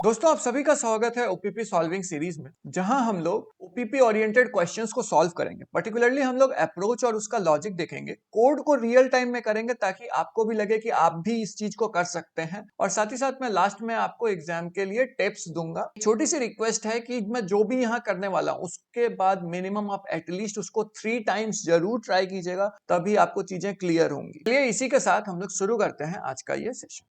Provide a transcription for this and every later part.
दोस्तों आप सभी का स्वागत है ओपीपी सॉल्विंग सीरीज में, जहां हम लोग ओपीपी ओरिएंटेड क्वेश्चंस को सॉल्व करेंगे। पर्टिकुलरली हम लोग अप्रोच और उसका लॉजिक देखेंगे, कोड को रियल टाइम में करेंगे ताकि आपको भी लगे कि आप भी इस चीज को कर सकते हैं। और साथ ही साथ मैं लास्ट में आपको एग्जाम के लिए टिप्स दूंगा। छोटी सी रिक्वेस्ट है कि मैं जो भी यहाँ करने वाला हूँ उसके बाद मिनिमम आप एटलीस्ट उसको 3 टाइम्स जरूर ट्राई कीजिएगा, तभी आपको चीजें क्लियर होंगी। चलिए इसी के साथ हम लोग शुरू करते हैं आज का ये सेशन।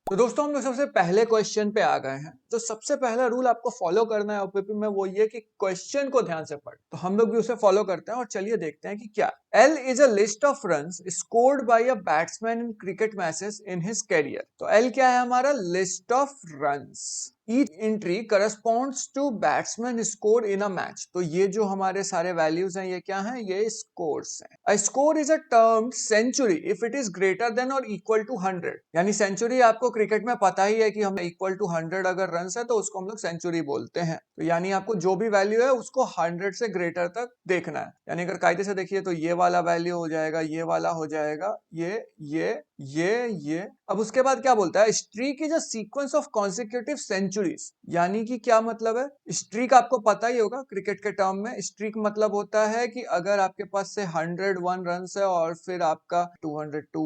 तो दोस्तों हम लोग सबसे पहले क्वेश्चन पे आ गए हैं। तो सबसे पहला रूल आपको फॉलो करना है ओपीपी में, वो ये कि क्वेश्चन को ध्यान से पढ़। तो हम लोग भी उसे फॉलो करते हैं और चलिए देखते हैं कि क्या L is a list of runs scored by a batsman in cricket matches in his career। तो L क्या है हमारा? List of runs. Each entry corresponds to batsman score in a match। तो ये जो हमारे सारे वैल्यूज हैं ये क्या हैं? ये स्कोर्स हैं। A score is a termed century if it is greater than or equal to 100। यानी सेंचुरी आपको क्रिकेट में पता ही है कि हम इक्वल टू 100 अगर रन है तो उसको हम लोग सेंचुरी बोलते हैं। तो यानी आपको जो भी वैल्यू है उसको 100 से ग्रेटर तक देखना है। यानी अगर कायदे से देखिए तो ये वाला वैल्यू हो जाएगा, ये वाला हो जाएगा, ये। अब उसके बाद क्या बोलता है? Streak is a sequence of consecutive centuries. यानी कि क्या मतलब है? स्ट्रीक आपको पता ही होगा क्रिकेट के टर्म में। स्ट्रीक मतलब होता है कि अगर आपके पास से 101 रन है और फिर आपका 202,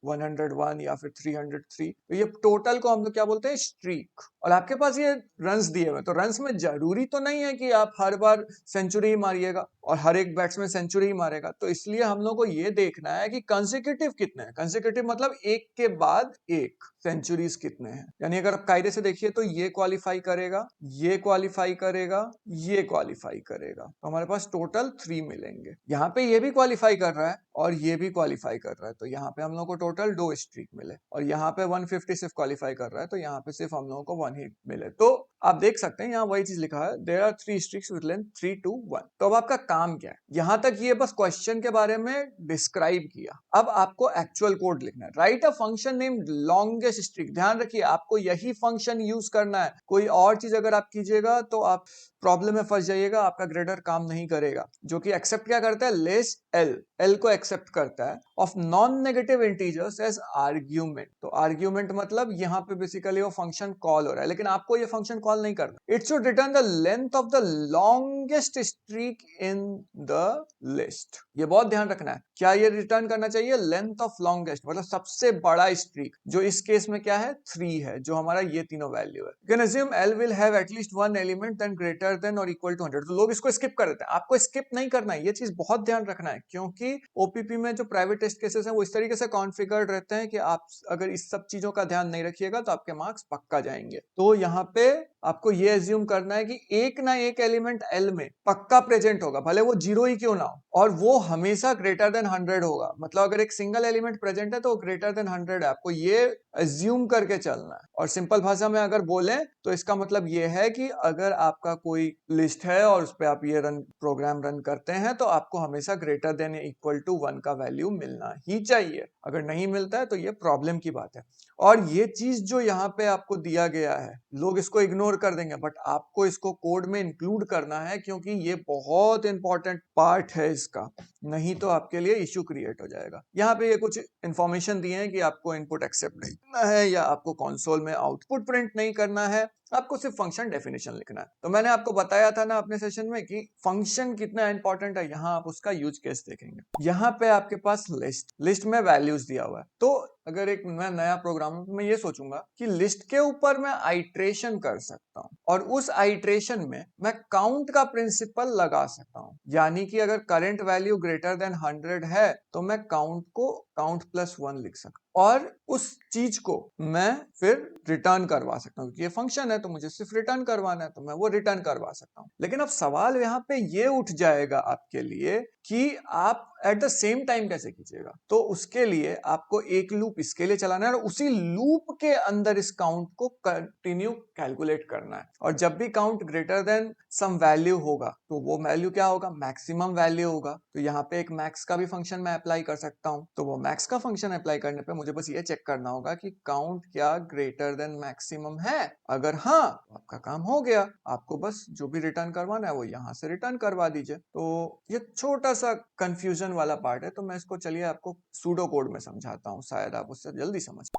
101 या फिर 303, तो ये टोटल को हम लोग क्या बोलते हैं? स्ट्रीक। और आपके पास ये रन्स दिए हुए, तो रन्स में जरूरी तो नहीं है कि आप हर बार सेंचुरी ही मारिएगा और हर एक बैट्समैन सेंचुरी ही मारेगा। तो इसलिए हम लोग को ये देखना है कि कंसेक्यूटिव कितने हैं। कंसेक्यूटिव मतलब एक के बाद एक सेंचुरीज कितने हैं। यानी अगर आप कायदे से देखिए तो ये क्वालिफाई करेगा, ये क्वालिफाई करेगा, ये क्वालिफाई करेगा, तो हमारे पास टोटल 3 मिलेंगे। यहाँ पे ये भी क्वालिफाई कर रहा है और ये भी क्वालिफाई कर रहा है, तो यहाँ पे हम लोग को टोटल 2 स्ट्रीक मिले। और यहाँ पे 150 सिर्फ क्वालिफाई कर रहा है, तो यहाँ पे सिर्फ हम लोगों को 1 ही मिले। तो आप देख सकते हैं यहाँ वही चीज लिखा है, there are 3 streaks with length 3, 2, 1। तो अब आपका काम क्या है? यहां तक ये बस क्वेश्चन के बारे में डिस्क्राइब किया। अब आपको एक्चुअल कोड लिखना है। Right a function name longest streak. ध्यान रखिए आपको यही फंक्शन यूज करना है। कोई और चीज अगर आप कीजिएगा तो आप प्रॉब्लम में फंस जाइएगा, आपका ग्रेडर काम नहीं करेगा। जो कि एक्सेप्ट क्या करता है? लिस्ट एल को एक्सेप्ट करता है of non negative integers as argument. तो आर्ग्यूमेंट मतलब यहाँ पे बेसिकली वो फंक्शन कॉल हो रहा है, लेकिन आपको ये फंक्शन कॉल नहीं करना। It should return the length of the longest streak in the list. ये बहुत ध्यान रखना है। क्या ये रिटर्न करना चाहिए? लेंथ ऑफ लॉन्गेस्ट मतलब सबसे बड़ा स्ट्रीक, जो इस केस में क्या है? 3 है, जो हमारा ये तीनों वैल्यू है। You can assume L will have at least one element then greater than or equal to 100। तो लोग इसको स्किप कर देते हैं। आपको स्किप नहीं करना है, ये चीज बहुत ध्यान रखना है, क्योंकि ओपीपी में जो प्राइवेट टेस्ट केसेस हैं वो इस तरीके से कॉन्फ़िगर्ड रहते हैं कि आप अगर इस सब चीजों का ध्यान नहीं रखिएगा तो आपके मार्क्स पक्का जाएंगे। तो यहाँ पे आपको ये एज्यूम करना है कि एक ना एक एलिमेंट एल में पक्का प्रेजेंट होगा, भले वो 0 ही क्यों ना हो, और वो हमेशा ग्रेटर देन 100 होगा। मतलब अगर एक सिंगल एलिमेंट प्रेजेंट है तो ग्रेटर देन 100 है, आपको ये एज्यूम करके चलना है। और सिंपल भाषा में अगर बोले तो इसका मतलब ये है कि अगर आपका कोई लिस्ट है और उस पर आप ये प्रोग्राम रन करते हैं तो आपको हमेशा ग्रेटर देन इक्वल टू 1 का वैल्यू मिलना ही चाहिए। अगर नहीं मिलता है तो ये प्रॉब्लम की बात है। और ये चीज जो यहाँ पे आपको दिया गया है, लोग इसको इग्नोर कर देंगे, बट आपको इसको कोड में इंक्लूड करना है, क्योंकि ये बहुत इंपॉर्टेंट पार्ट है इसका। नहीं तो आपके लिए इश्यू क्रिएट हो जाएगा। यहाँ पे ये कुछ इंफॉर्मेशन दिए हैं कि आपको इनपुट एक्सेप्ट नहीं करना है या आपको कंसोल में आउटपुट प्रिंट नहीं करना है, आपको सिर्फ फंक्शन डेफिनेशन लिखना है। तो मैंने आपको बताया था ना अपने सेशन में कि फंक्शन कितना इंपॉर्टेंट है। यहाँ आप उसका यूज केस देखेंगे। यहाँ पे आपके पास लिस्ट में वैल्यूज दिया हुआ है। तो अगर एक मैं नया प्रोग्राम हूं तो मैं ये सोचूंगा कि लिस्ट के ऊपर मैं आइट्रेशन कर सकता हूं, और उस आइट्रेशन में मैं काउंट का प्रिंसिपल लगा सकता हूं। यानी कि अगर करंट वैल्यू ग्रेटर देन 100 है तो मैं काउंट को काउंट प्लस 1 लिख सकता हूं, और उस चीज को मैं फिर रिटर्न करवा सकता हूँ। क्योंकि ये फंक्शन है तो मुझे सिर्फ रिटर्न करवाना है, तो मैं वो रिटर्न करवा सकता हूँ। लेकिन अब सवाल यहाँ पे ये उठ जाएगा आपके लिए कि आप एट द सेम टाइम कैसे कीजिएगा। तो उसके लिए आपको एक लूप इसके लिए चलाना है और उसी लूप के अंदर इस काउंट को कंटिन्यू कैलकुलेट करना है। और जब भी count greater than some value होगा तो वो वैल्यू क्या होगा? मैक्सिमम वैल्यू होगा। तो यहाँ पे एक मैक्स का भी फंक्शन मैं अप्लाई कर सकता हूँ। तो वो मैक्स का फंक्शन अप्लाई करने पे मुझे बस ये चेक करना होगा कि काउंट क्या ग्रेटर देन मैक्सिमम है। अगर हाँ तो आपका काम हो गया। आपको बस जो भी रिटर्न करवाना है वो यहाँ से रिटर्न करवा दीजिए। तो ये छोटा सा कंफ्यूजन वाला पार्ट है, तो मैं इसको चलिए आपको सूडो कोड में समझाता हूँ, शायद आप उससे जल्दी समझ।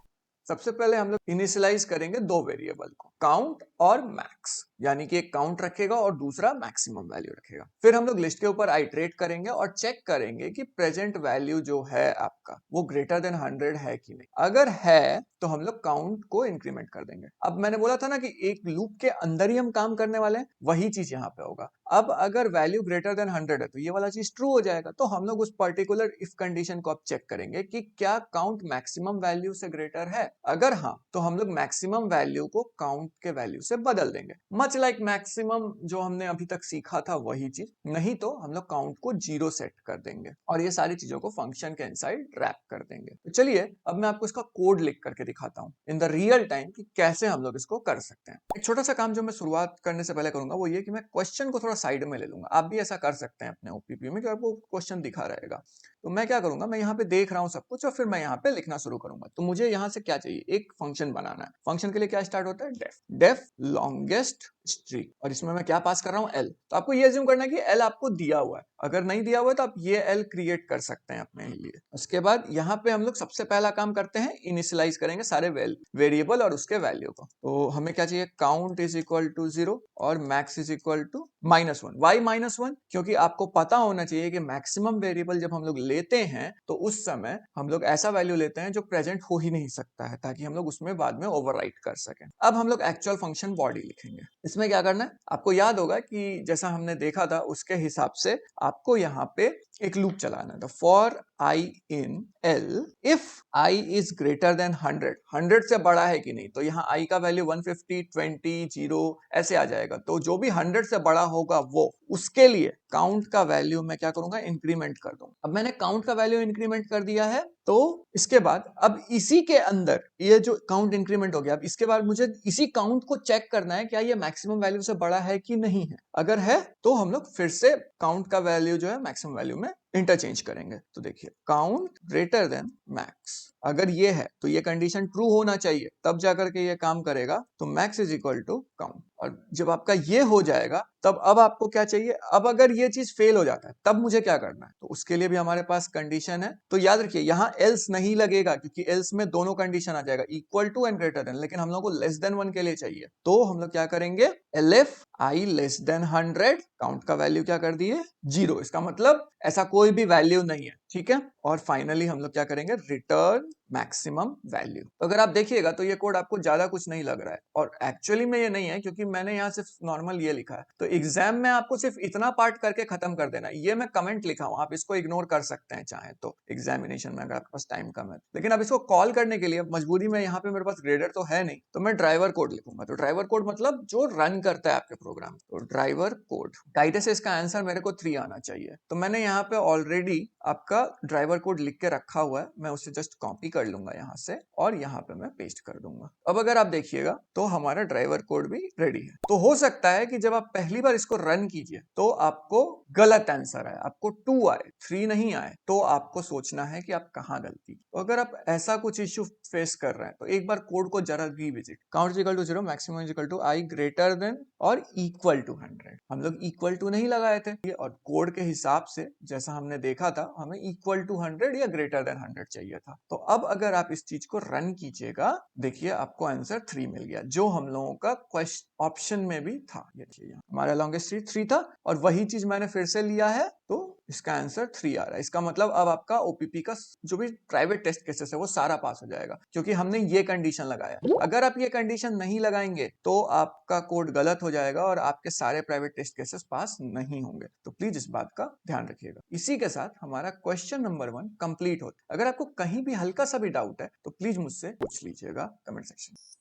सबसे पहले हम लोग इनिशियलाइज करेंगे दो वेरिएबल को, काउंट और मैक्स, यानी कि एक काउंट रखेगा और दूसरा मैक्सिमम वैल्यू रखेगा। फिर हम लोग लिस्ट के ऊपर आइटरेट करेंगे और चेक करेंगे कि प्रेजेंट वैल्यू जो है आपका वो ग्रेटर देन 100 है कि नहीं। अगर है तो हम लोग काउंट को इंक्रीमेंट कर देंगे। अब मैंने बोला था ना कि एक लूप के अंदर ही हम काम करने वाले हैं, वही चीज यहाँ पे होगा। अब अगर वैल्यू ग्रेटर देन 100 है तो ये वाला चीज ट्रू हो जाएगा। तो हम लोग उस पर्टिकुलर इफ कंडीशन को अब चेक करेंगे कि क्या काउंट मैक्सिमम वैल्यू से ग्रेटर है। अगर हाँ तो हम लोग मैक्सिमम वैल्यू को काउंट के वैल्यू से बदल देंगे, मच लाइक मैक्सिमम जो हमने अभी तक सीखा था वही चीज। नहीं तो हम लोग काउंट को 0 सेट कर देंगे और ये सारी चीजों को फंक्शन के इनसाइड रैप कर देंगे। तो चलिए अब मैं आपको इसका कोड लिख करके दिखाता हूँ इन द रियल टाइम कि कैसे हम लोग इसको कर सकते हैं। एक छोटा सा काम जो मैं शुरुआत करने से पहले करूंगा वो ये कि मैं क्वेश्चन को थोड़ा साइड में ले लूंगा। आप भी ऐसा कर सकते हैं अपने ओपीपी में कि आपको क्वेश्चन दिखा रहेगा। तो मैं क्या करूंगा, मैं यहाँ पे देख रहा हूँ सब कुछ और फिर मैं यहाँ पे लिखना शुरू करूंगा। तो मुझे यहाँ से क्या चाहिए, एक फंक्शन बनाना है। फंक्शन के लिए क्या स्टार्ट होता है, डेफ लॉन्गेस्ट स्ट्रिंग, और इसमें मैं क्या पास कर रहा हूँ, एल। तो आपको ये अज्यूम करना है कि एल आपको दिया हुआ है, अगर नहीं दिया हुआ है तो आप ये एल क्रिएट कर सकते हैं अपने लिए। उसके बाद यहाँ पे हम लोग सबसे पहला काम करते हैं, इनिशियलाइज करेंगे सारे वेरिएबल और उसके वैल्यू को। तो हमें क्या चाहिए, काउंट इज इक्वल टू 0 और max is equal to -1। Why -1? क्योंकि आपको पता होना चाहिए कि मैक्सिमम वेरिएबल जब हम लोग लेते हैं तो उस समय हम लोग ऐसा वैल्यू लेते हैं जो प्रेजेंट हो ही नहीं सकता है, ताकि हम लोग उसमें बाद में ओवरराइट कर सकें। अब हम लोग एक्चुअल फंक्शन बॉडी लिखेंगे। इसमें क्या करना है, आपको याद होगा कि जैसा हमने देखा था उसके हिसाब से आपको यहाँ पे एक लूप चलाना है। For I in L if I is greater than 100 से बड़ा है कि नहीं। तो यहाँ आई का वैल्यू 150, 20, 0 ऐसे आ जाएगा। तो जो भी 100 से बड़ा होगा वो, उसके लिए काउंट का वैल्यू मैं क्या करूंगा, इंक्रीमेंट कर दूंगा। अब मैंने काउंट का वैल्यू इंक्रीमेंट कर दिया है। तो इसके बाद अब इसी के अंदर ये जो काउंट इंक्रीमेंट हो गया, अब इसके बाद मुझे इसी काउंट को चेक करना है क्या ये मैक्सिमम वैल्यू से बड़ा है कि नहीं है। अगर है तो हम लोग फिर से काउंट का वैल्यू जो है मैक्सिमम वैल्यू में इंटरचेंज करेंगे। तो देखिए, काउंट ग्रेटर देन मैक्स, अगर ये है तो ये कंडीशन ट्रू होना चाहिए, तब जाकर के ये काम करेगा। तो max is equal to count. और जब आपका ये हो जाएगा तब अब आपको क्या चाहिए, अब अगर ये चीज फेल हो जाता है तब मुझे क्या करना है। तो उसके लिए भी हमारे पास कंडीशन है। तो याद रखिए यहाँ एल्स नहीं लगेगा, क्योंकि एल्स में दोनों कंडीशन आ जाएगा, equal to and greater than. लेकिन हम लोग को लेस देन 1 के लिए चाहिए। तो हम लोग क्या करेंगे, एलएफ आई लेस देन 100, काउंट का वैल्यू क्या कर दिए 0। इसका मतलब ऐसा कोई भी वैल्यू नहीं है, ठीक है। और फाइनली हम लोग क्या करेंगे, रिटर्न मैक्सिमम वैल्यू। तो अगर आप देखिएगा तो ये कोड आपको ज्यादा कुछ नहीं लग रहा है, और एक्चुअली में ये नहीं है, क्योंकि मैंने यहाँ सिर्फ नॉर्मल ये लिखा है। तो एग्जाम में आपको सिर्फ इतना पार्ट करके खत्म कर देना है। ये मैं कमेंट लिखा हूँ, आप इसको इग्नोर कर सकते हैं चाहे तो एग्जामिनेशन में, अगर आपके पास टाइम कम है। लेकिन अब इसको कॉल करने के लिए मजबूरी में यहाँ पे मेरे पास ग्रेडर तो है नहीं, तो मैं ड्राइवर कोड लिखूंगा। तो ड्राइवर कोड मतलब जो रन करता है आपके प्रोग्राम। तो ड्राइवर कोड टाइटल से इसका आंसर मेरे को 3 आना चाहिए। तो मैंने यहाँ पे ऑलरेडी आपका ड्राइवर कोड लिख के रखा हुआ है, मैं उसे जस्ट कॉपी कर लूंगा यहाँ से और यहाँ पे मैं पेस्ट कर दूंगा। अब अगर आप देखिएगा तो हमारा ड्राइवर कोड भी रेडी है। तो हो सकता है कि जब आप पहली बार इसको रन कीजिए तो आपको गलत आंसर आए, आपको 2 आए, 3 नहीं आए। तो आपको सोचना है कि आप कहाँ गलती। तो अगर आप ऐसा कुछ इश्यू फेस कर रहे हैं तो एक बार कोड को जरा revisit. Count equal to 0, maximum equal to I greater than और इक्वल टू 100। हम लोग इक्वल टू नहीं लगाए थे, और कोड के हिसाब से जैसा हमने देखा था हमें इक्वल टू 100 या ग्रेटर देन 100 चाहिए था। तो अब अगर आप इस चीज को रन कीजिएगा, देखिए आपको आंसर 3 मिल गया, जो हम लोगों का क्वेश्चन ऑप्शन में भी था। ये देखिए हमारा लॉन्गेस्ट 3 था, और वही चीज मैंने फिर से लिया है, तो इसका आंसर 3 आ रहा है। इसका मतलब अब आपका ओपीपी का जो भी प्राइवेट टेस्ट केसेस है वो सारा पास हो जाएगा, क्योंकि हमने ये कंडीशन लगाया। अगर आप ये कंडीशन नहीं लगाएंगे तो आपका कोड गलत हो जाएगा और आपके सारे प्राइवेट टेस्ट केसेस पास नहीं होंगे। तो प्लीज इस बात का ध्यान रखिएगा। इसी के साथ हमारा क्वेश्चन नंबर 1 कंप्लीट होता है। अगर आपको कहीं भी हल्का सा भी डाउट है तो प्लीज मुझसे पूछ लीजिएगा कमेंट सेक्शन में।